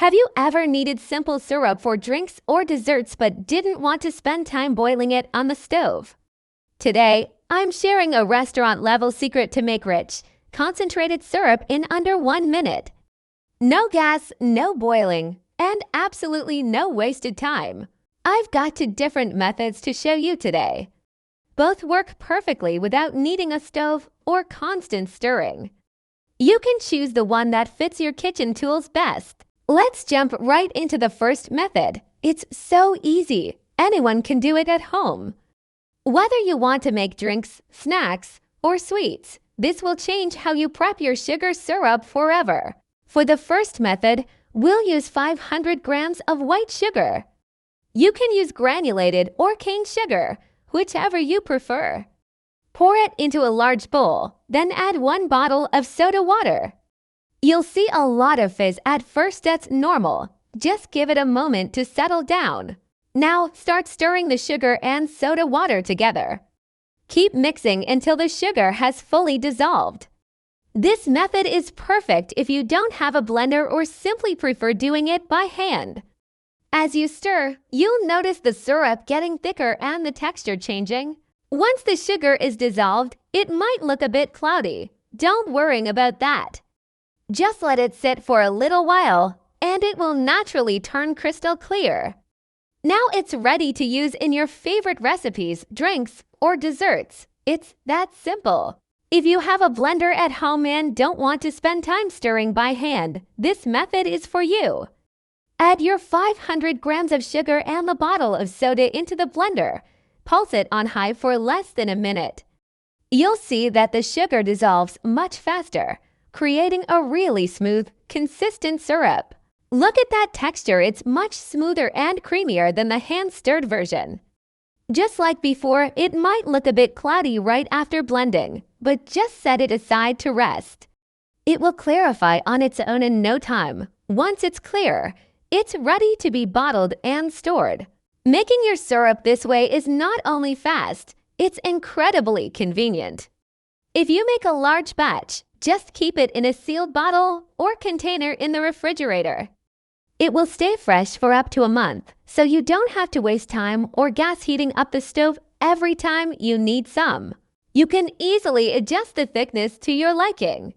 Have you ever needed simple syrup for drinks or desserts but didn't want to spend time boiling it on the stove? Today, I'm sharing a restaurant-level secret to make rich, concentrated syrup in under 1 minute. No gas, no boiling, and absolutely no wasted time. I've got 2 different methods to show you today. Both work perfectly without needing a stove or constant stirring. You can choose the one that fits your kitchen tools best. Let's jump right into the first method. It's so easy. Anyone can do it at home. Whether you want to make drinks, snacks, or sweets, this will change how you prep your sugar syrup forever. For the first method, we'll use 500 grams of white sugar. You can use granulated or cane sugar, whichever you prefer. Pour it into a large bowl, then add 1 bottle of soda water. You'll see a lot of fizz at first. That's normal. Just give it a moment to settle down. Now start stirring the sugar and soda water together. Keep mixing until the sugar has fully dissolved. This method is perfect if you don't have a blender or simply prefer doing it by hand. As you stir, you'll notice the syrup getting thicker and the texture changing. Once the sugar is dissolved, it might look a bit cloudy. Don't worry about that. Just let it sit for a little while, and it will naturally turn crystal clear. Now it's ready to use in your favorite recipes, drinks, or desserts. It's that simple. If you have a blender at home and don't want to spend time stirring by hand, this method is for you. Add your 500 grams of sugar and the bottle of soda into the blender. Pulse it on high for less than a minute. You'll see that the sugar dissolves much faster, creating a really smooth, consistent syrup. Look at that texture. It's much smoother and creamier than the hand-stirred version. Just like before, it might look a bit cloudy right after blending, but just set it aside to rest. It will clarify on its own in no time. Once it's clear, it's ready to be bottled and stored. Making your syrup this way is not only fast, it's incredibly convenient. If you make a large batch, just keep it in a sealed bottle or container in the refrigerator. It will stay fresh for up to a month, so you don't have to waste time or gas heating up the stove every time you need some. You can easily adjust the thickness to your liking.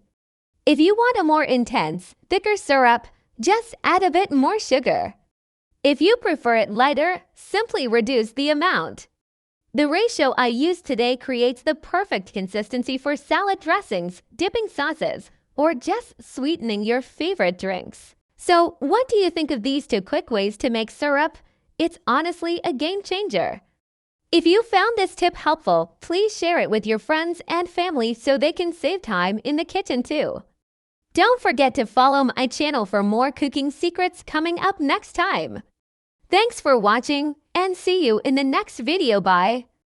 If you want a more intense, thicker syrup, just add a bit more sugar. If you prefer it lighter, simply reduce the amount. The ratio I used today creates the perfect consistency for salad dressings, dipping sauces, or just sweetening your favorite drinks. So, what do you think of these 2 quick ways to make syrup? It's honestly a game changer. If you found this tip helpful, please share it with your friends and family so they can save time in the kitchen too. Don't forget to follow my channel for more cooking secrets coming up next time. Thanks for watching, and see you in the next video. Bye.